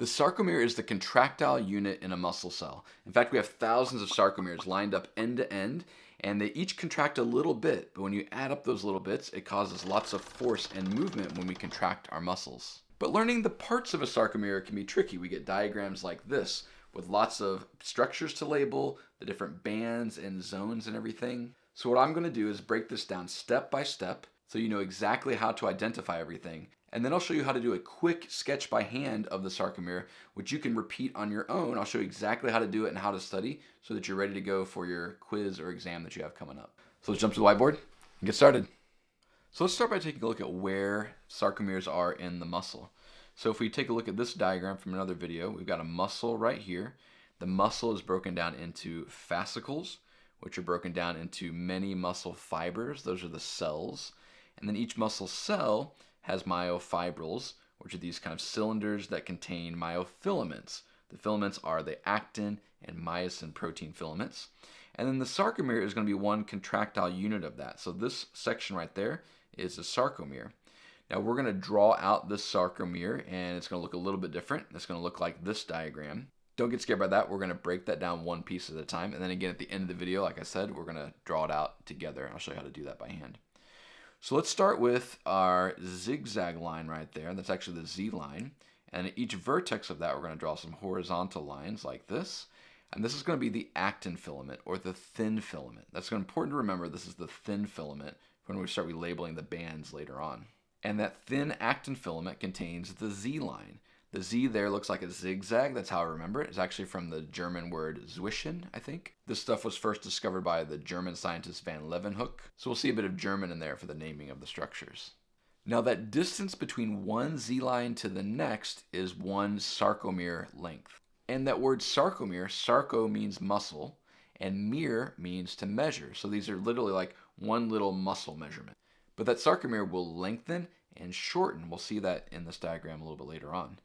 The sarcomere is the contractile unit in a muscle cell. In fact, we have thousands of sarcomeres lined up end to end, and they each contract a little bit, but when you add up those little bits, it causes lots of force and movement when we contract our muscles. But learning the parts of a sarcomere can be tricky. We get diagrams like this, with lots of structures to label, the different bands and zones and everything. So what I'm going to do is break this down step by step, so you know exactly how to identify everything. And then I'll show you how to do a quick sketch by hand of the sarcomere, which you can repeat on your own. I'll show you exactly how to do it and how to study so that you're ready to go for your quiz or exam that you have coming up. So let's jump to the whiteboard and get started. So let's start by taking a look at where sarcomeres are in the muscle. So if we take a look at this diagram from another video, we've got a muscle right here. The muscle is broken down into fascicles, which are broken down into many muscle fibers. Those are the cells. And then each muscle cell has myofibrils, which are these kind of cylinders that contain myofilaments. The filaments are the actin and myosin protein filaments. And then the sarcomere is going to be one contractile unit of that. So this section right there is a sarcomere. Now we're going to draw out this sarcomere, and it's going to look a little bit different. It's going to look like this diagram. Don't get scared by that. We're going to break that down one piece at a time. And then again, at the end of the video, like I said, we're going to draw it out together. I'll show you how to do that by hand. So let's start with our zigzag line right there. That's actually the Z line. And at each vertex of that, we're going to draw some horizontal lines like this. And this is going to be the actin filament, or the thin filament. That's important to remember. This is the thin filament when we start relabeling the bands later on. And that thin actin filament contains the Z line. The Z there looks like a zigzag. That's how I remember it. It's actually from the German word zwischen, I think. This stuff was first discovered by the German scientist van Leeuwenhoek. So we'll see a bit of German in there for the naming of the structures. Now that distance between one Z line to the next is one sarcomere length. And that word sarcomere, sarco means muscle, and mere means to measure. So these are literally like one little muscle measurement. But that sarcomere will lengthen and shorten. We'll see that in this diagram a little bit later on.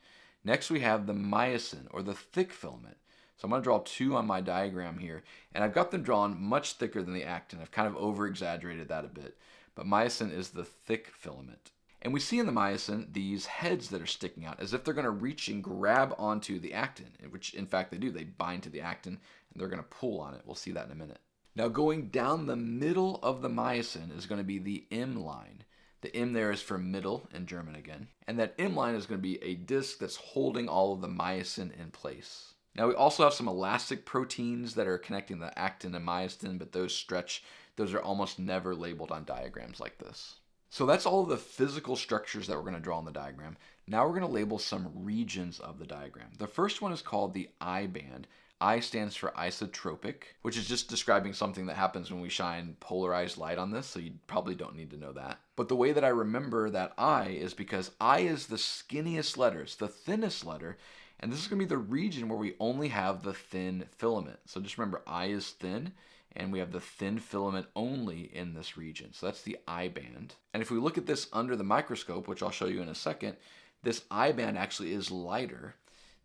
Next we have the myosin, or the thick filament. So I'm going to draw two on my diagram here, and I've got them drawn much thicker than the actin. I've kind of over-exaggerated that a bit. But myosin is the thick filament. And we see in the myosin these heads that are sticking out as if they're going to reach and grab onto the actin, which in fact they do. They bind to the actin and they're going to pull on it. We'll see that in a minute. Now going down the middle of the myosin is going to be the M line. The M there is for middle in German again. And that M line is going to be a disc that's holding all of the myosin in place. Now we also have some elastic proteins that are connecting the actin and myosin, but those stretch. Those are almost never labeled on diagrams like this. So that's all of the physical structures that we're going to draw on the diagram. Now we're going to label some regions of the diagram. The first one is called the I band. I stands for isotropic, which is just describing something that happens when we shine polarized light on this, so you probably don't need to know that. But the way that I remember that I is because I is the skinniest letter, it's the thinnest letter, and this is going to be the region where we only have the thin filament. So just remember, I is thin, and we have the thin filament only in this region. So that's the I band. And if we look at this under the microscope, which I'll show you in a second, this I band actually is lighter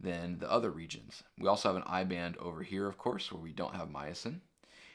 than the other regions. We also have an I band over here, of course, where we don't have myosin.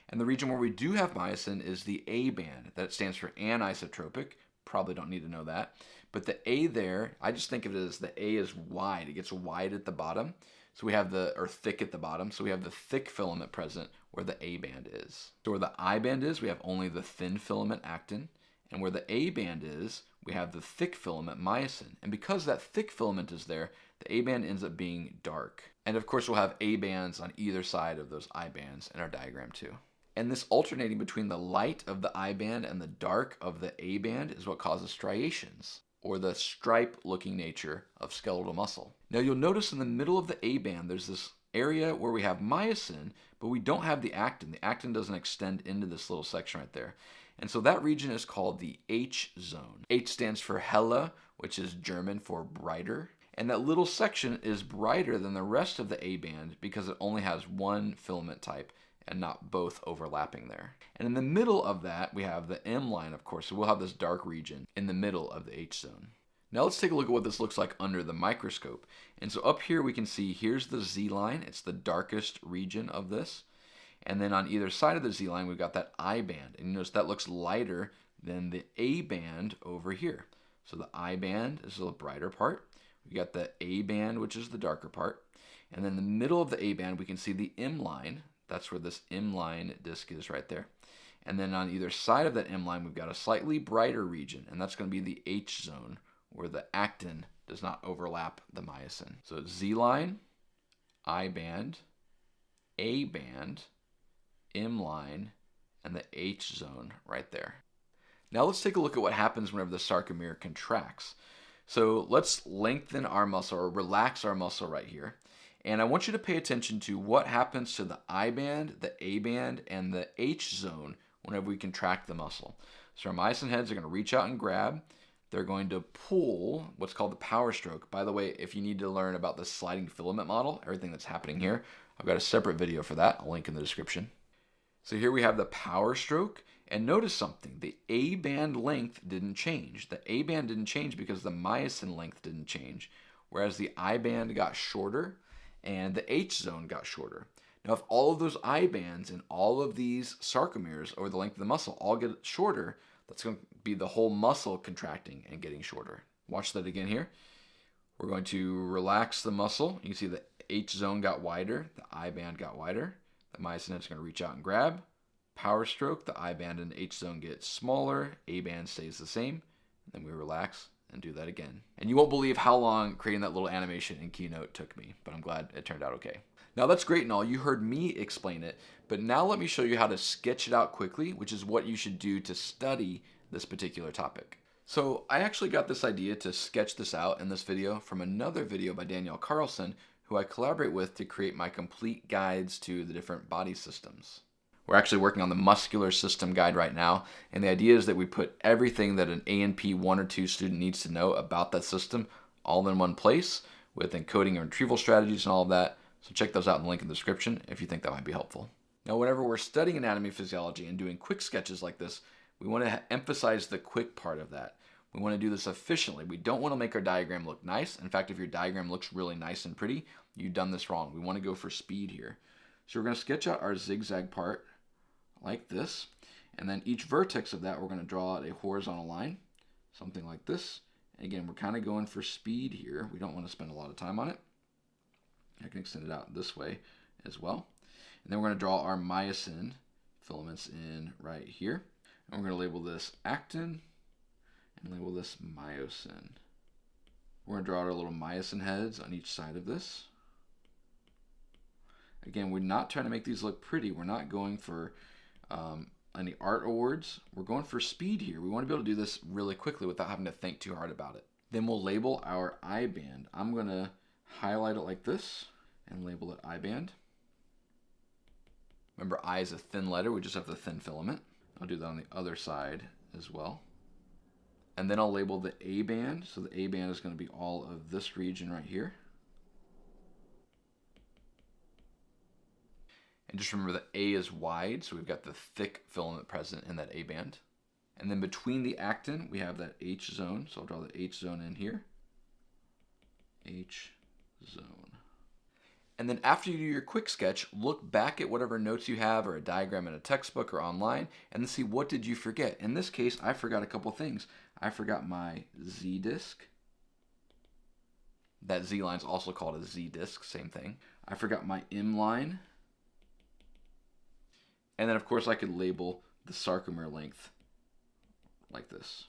And the region where we do have myosin is the A band. That stands for anisotropic. Probably don't need to know that. But the A there, I just think of it as the A is wide. It gets wide at the bottom. So we have or thick at the bottom. So we have the thick filament present where the A band is. So where the I band is, we have only the thin filament actin. And where the A band is, we have the thick filament myosin. And because that thick filament is there, the A band ends up being dark. And of course we'll have A bands on either side of those I bands in our diagram too. And this alternating between the light of the I band and the dark of the A band is what causes striations, or the stripe-looking nature of skeletal muscle. Now you'll notice in the middle of the A band there's this area where we have myosin, but we don't have the actin. The actin doesn't extend into this little section right there. And so that region is called the H zone. H stands for helle, which is German for brighter. And that little section is brighter than the rest of the A band because it only has one filament type and not both overlapping there. And in the middle of that, we have the M line, of course. So we'll have this dark region in the middle of the H zone. Now let's take a look at what this looks like under the microscope. And so up here we can see here's the Z line. It's the darkest region of this. And then on either side of the Z line, we've got that I band. And you notice that looks lighter than the A band over here. So the I band is the brighter part. We got the A band, which is the darker part. And then in the middle of the A band, we can see the M line. That's where this M line disc is right there. And then on either side of that M line, we've got a slightly brighter region, and that's going to be the H zone, where the actin does not overlap the myosin. So Z line, I band, A band, M line, and the H zone right there. Now let's take a look at what happens whenever the sarcomere contracts. So let's lengthen our muscle or relax our muscle right here. And I want you to pay attention to what happens to the I band, the A band, and the H zone whenever we contract the muscle. So our myosin heads are going to reach out and grab. They're going to pull, what's called the power stroke. By the way, if you need to learn about the sliding filament model, everything that's happening here, I've got a separate video for that. I'll link in the description. So here we have the power stroke. And notice something, the A band length didn't change. The A band didn't change because the myosin length didn't change, whereas the I band got shorter and the H zone got shorter. Now, if all of those I bands and all of these sarcomeres over the length of the muscle all get shorter, that's going to be the whole muscle contracting and getting shorter. Watch that again here. We're going to relax the muscle. You can see the H zone got wider, the I band got wider. The myosin head's going to reach out and grab. Power stroke, the I band and H zone get smaller, A band stays the same. Then we relax and do that again. And you won't believe how long creating that little animation in Keynote took me, but I'm glad it turned out okay. Now that's great and all, you heard me explain it, but now let me show you how to sketch it out quickly, which is what you should do to study this particular topic. So I actually got this idea to sketch this out in this video from another video by Danielle Carlson, who I collaborate with to create my complete guides to the different body systems. We're actually working on the muscular system guide right now, and the idea is that we put everything that an A&P 1 or 2 student needs to know about that system all in one place with encoding and retrieval strategies and all of that. So check those out in the link in the description if you think that might be helpful. Now, whenever we're studying anatomy and physiology and doing quick sketches like this, we want to emphasize the quick part of that. We want to do this efficiently. We don't want to make our diagram look nice. In fact, if your diagram looks really nice and pretty, you've done this wrong. We want to go for speed here. So we're going to sketch out our zigzag part like this, and then each vertex of that we're going to draw out a horizontal line, something like this. And again, we're kind of going for speed here. We don't want to spend a lot of time on it. I can extend it out this way as well. And then we're going to draw our myosin filaments in right here. And we're going to label this actin and label this myosin. We're going to draw out our little myosin heads on each side of this. Again, we're not trying to make these look pretty. We're not going for any art awards. We're going for speed here. We want to be able to do this really quickly without having to think too hard about it. Then we'll label our I band. I'm going to highlight it like this and label it I band. Remember, I is a thin letter. We just have the thin filament. I'll do that on the other side as well. And then I'll label the A band. So the A band is going to be all of this region right here. And just remember that A is wide, so we've got the thick filament present in that A band. And then between the actin, we have that H zone. So I'll draw the H zone in here. H zone. And then after you do your quick sketch, look back at whatever notes you have or a diagram in a textbook or online and then see what did you forget. In this case, I forgot a couple things. I forgot my Z disc. That Z line is also called a Z disc, same thing. I forgot my M line. And then, of course, I could label the sarcomere length like this.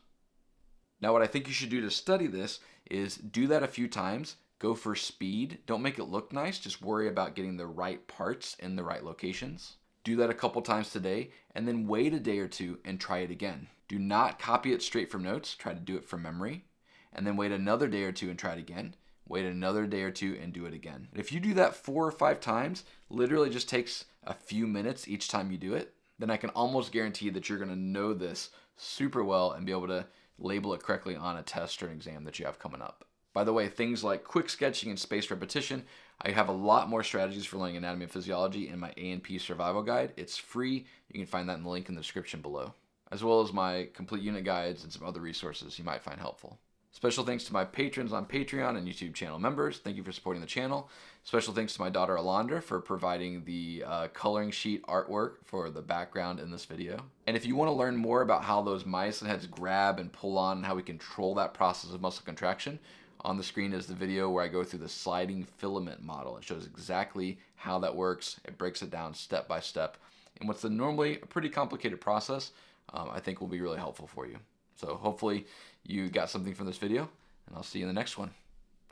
Now, what I think you should do to study this is do that a few times. Go for speed. Don't make it look nice. Just worry about getting the right parts in the right locations. Do that a couple times today, and then wait a day or two and try it again. Do not copy it straight from notes. Try to do it from memory. And then wait another day or two and try it again. Wait another day or two and do it again. If you do that 4 or 5 times, literally just takes a few minutes each time you do it, then I can almost guarantee that you're going to know this super well and be able to label it correctly on a test or an exam that you have coming up. By the way, things like quick sketching and spaced repetition, I have a lot more strategies for learning anatomy and physiology in my A&P survival guide. It's free. You can find that in the link in the description below, as well as my complete unit guides and some other resources you might find helpful. Special thanks to my patrons on Patreon and YouTube channel members. Thank you for supporting the channel. Special thanks to my daughter Alondra for providing the coloring sheet artwork for the background in this video. And if you want to learn more about how those myosin heads grab and pull on and how we control that process of muscle contraction, On the screen is the video where I go through the sliding filament model. It shows exactly how that works. It breaks it down step by step. And what's normally a pretty complicated process, I think will be really helpful for you. So hopefully you got something from this video, and I'll see you in the next one.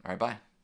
All right, bye.